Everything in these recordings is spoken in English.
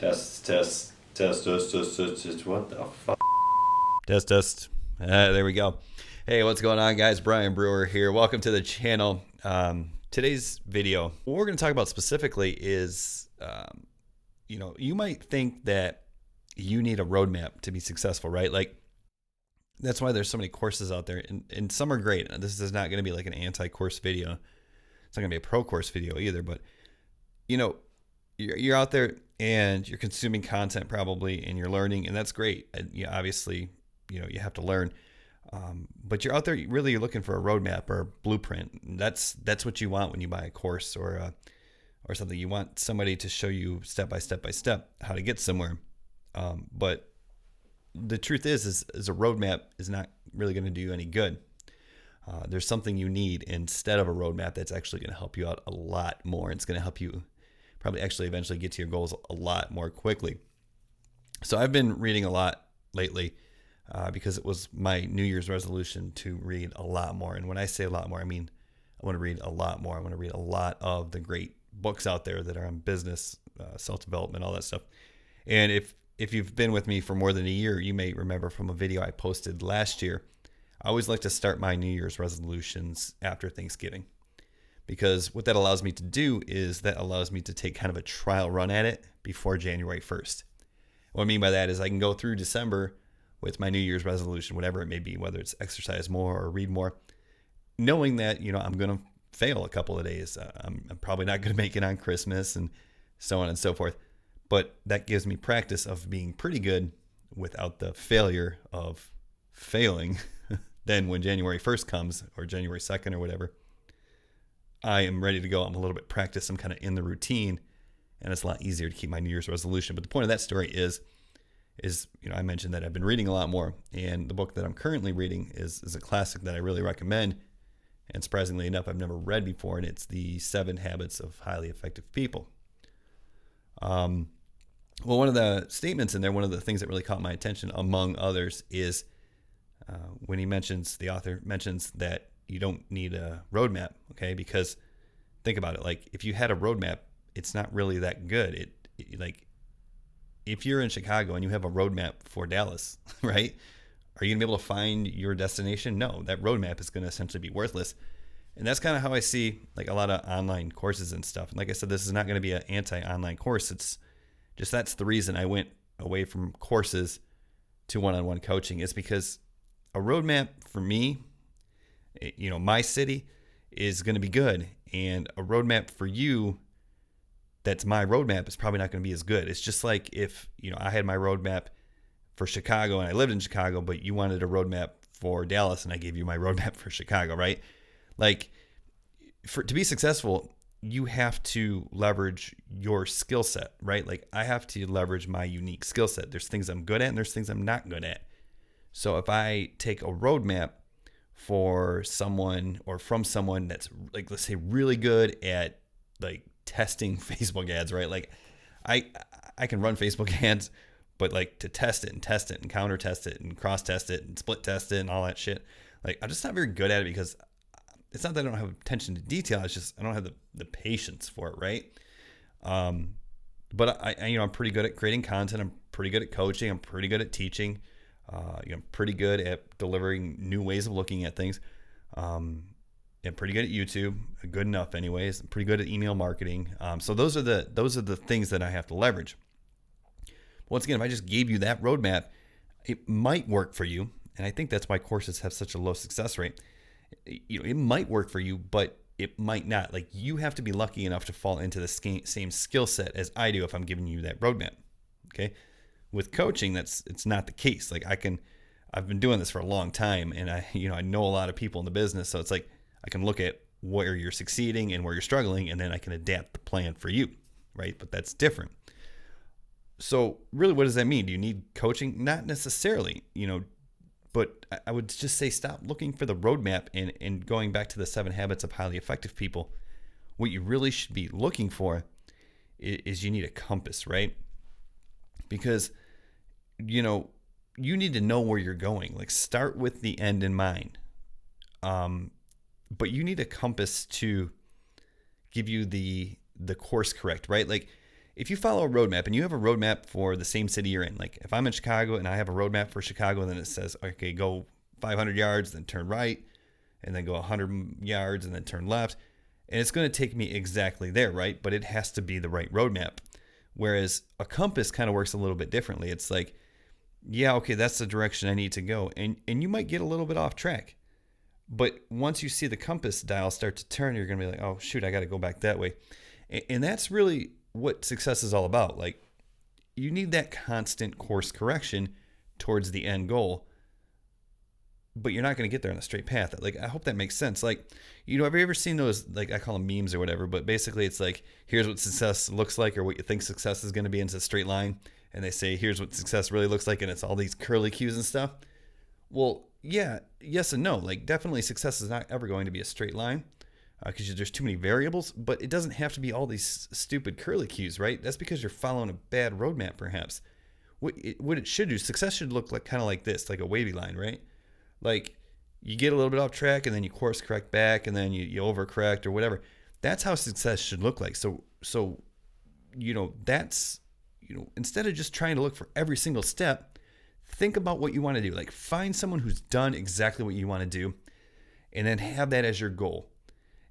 Test. What the fuck? Test. There we go. Hey, what's going on, guys? Brian Brewer here. Welcome to the channel. Today's video, what we're going to talk about specifically is, you might think that you need a roadmap to be successful, right? Like, that's why there's so many courses out there, and some are great. This is not going to be like an anti-course video. It's not going to be a pro-course video either, but, you're out there and you're consuming content probably, and you're learning, and that's great. And obviously, you have to learn. But you're out there, you're looking for a roadmap or a blueprint. That's what you want when you buy a course or something. You want somebody to show you step by step how to get somewhere. But the truth is a roadmap is not really going to do you any good. There's something you need instead of a roadmap that's actually going to help you out a lot more. It's going to help you probably actually eventually get to your goals a lot more quickly. So I've been reading a lot lately. Because it was my New Year's resolution to read a lot more. And when I say a lot more, I mean I want to read a lot more. I want to read a lot of the great books out there that are on business, self-development, all that stuff. And if you've been with me for more than a year, you may remember from a video I posted last year. I always like to start my New Year's resolutions after Thanksgiving, because what that allows me to do is that allows me to take kind of a trial run at it before January 1st. What I mean by that is I can go through December with my New Year's resolution, whatever it may be, whether it's exercise more or read more, knowing that, I'm going to fail a couple of days. I'm probably not going to make it on Christmas and so on and so forth. But that gives me practice of being pretty good without the failure of failing. Then when January 1st comes, or January 2nd or whatever, I am ready to go. I'm a little bit practiced. I'm kind of in the routine, and it's a lot easier to keep my New Year's resolution. But the point of that story is I mentioned that I've been reading a lot more, and the book that I'm currently reading is a classic that I really recommend, and surprisingly enough, I've never read before, and it's The 7 Habits of Highly Effective People. Well, one of the statements in there, one of the things that really caught my attention, among others, is when the author mentions that you don't need a roadmap, okay? Because think about it, like if you had a roadmap, it's not really that good. If you're in Chicago and you have a roadmap for Dallas, right? Are you going to be able to find your destination? No, that roadmap is going to essentially be worthless. And that's kind of how I see like a lot of online courses and stuff. And like I said, this is not going to be an anti-online course. It's just, that's the reason I went away from courses to one-on-one coaching, is because a roadmap for me, my city is going to be good. And a roadmap for you, that's my roadmap, is probably not going to be as good. It's just like if, I had my roadmap for Chicago and I lived in Chicago, but you wanted a roadmap for Dallas and I gave you my roadmap for Chicago, right? Like to be successful, you have to leverage your skill set, right? Like I have to leverage my unique skill set. There's things I'm good at and there's things I'm not good at. So if I take a roadmap for someone or from someone that's like, let's say really good at like testing Facebook ads, right? Like I can run Facebook ads, but like to test it and counter test it and cross test it and split test it and all that shit, like I'm just not very good at it, because it's not that I don't have attention to detail. It's just I don't have the patience for it, right? But I'm pretty good at creating content. I'm pretty good at coaching. I'm pretty good at teaching. I'm pretty good at delivering new ways of looking at things. I'm pretty good at YouTube, good enough anyways. I'm pretty good at email marketing. So those are the things that I have to leverage. Once again, if I just gave you that roadmap, it might work for you. And I think that's why courses have such a low success rate. It might work for you, but it might not. Like you have to be lucky enough to fall into the same skill set as I do if I'm giving you that roadmap. Okay. With coaching, it's not the case. Like I've been doing this for a long time, and I know a lot of people in the business. So it's like, I can look at where you're succeeding and where you're struggling, and then I can adapt the plan for you, right? But that's different. So really, what does that mean? Do you need coaching? Not necessarily, but I would just say stop looking for the roadmap and going back to the 7 habits of highly effective people. What you really should be looking for is you need a compass, right? Because, you need to know where you're going. Like start with the end in mind. But you need a compass to give you the course correct, right? Like if you follow a roadmap and you have a roadmap for the same city you're in, like if I'm in Chicago and I have a roadmap for Chicago, and then it says, okay, go 500 yards, then turn right, and then go 100 yards, and then turn left. And it's going to take me exactly there, right? But it has to be the right roadmap. Whereas a compass kind of works a little bit differently. It's like, yeah, okay, that's the direction I need to go. And you might get a little bit off track. But once you see the compass dial start to turn, you're going to be like, oh, shoot, I got to go back that way. And that's really what success is all about. Like, you need that constant course correction towards the end goal, but you're not going to get there on a straight path. Like, I hope that makes sense. Like, you know, have you ever seen those, like, I call them memes or whatever, but basically it's like, here's what success looks like, or what you think success is going to be, and it's a straight line. And they say, here's what success really looks like, and it's all these curly cues and stuff. Well, yeah, yes and no. Like, definitely success is not ever going to be a straight line, because there's too many variables, but it doesn't have to be all these stupid curly cues, right? That's because you're following a bad roadmap, perhaps. What it should do, success should look like kind of like this, like a wavy line, right? Like, you get a little bit off track, and then you course correct back, and then you overcorrect or whatever. That's how success should look like. So you know, that's, you know, instead of just trying to look for every single step, think about what you want to do. Like, find someone who's done exactly what you want to do, and then have that as your goal.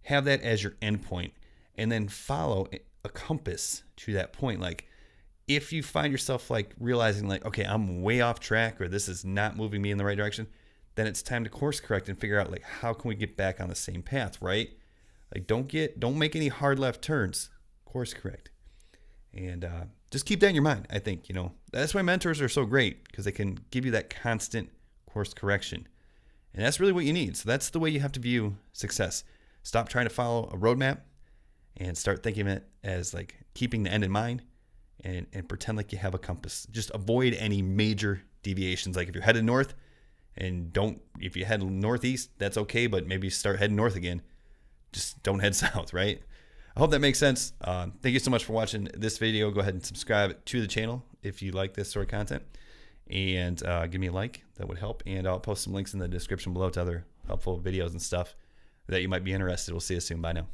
Have that as your end point, and then follow a compass to that point. Like, if you find yourself like realizing like, okay, I'm way off track, or this is not moving me in the right direction, then it's time to course correct and figure out like, how can we get back on the same path, right? Like, don't make any hard left turns. Course correct. And just keep that in your mind. I think, you know, that's why mentors are so great, because they can give you that constant course correction. And that's really what you need. So that's the way you have to view success. Stop trying to follow a roadmap and start thinking of it as like keeping the end in mind, and pretend like you have a compass. Just avoid any major deviations. Like, if you're headed north, and if you head northeast, that's okay, but maybe start heading north again. Just don't head south, right? I hope that makes sense. Thank you so much for watching this video. Go ahead and subscribe to the channel if you like this sort of content, and give me a like. That would help. And I'll post some links in the description below to other helpful videos and stuff that you might be interested. We'll see you soon. Bye now.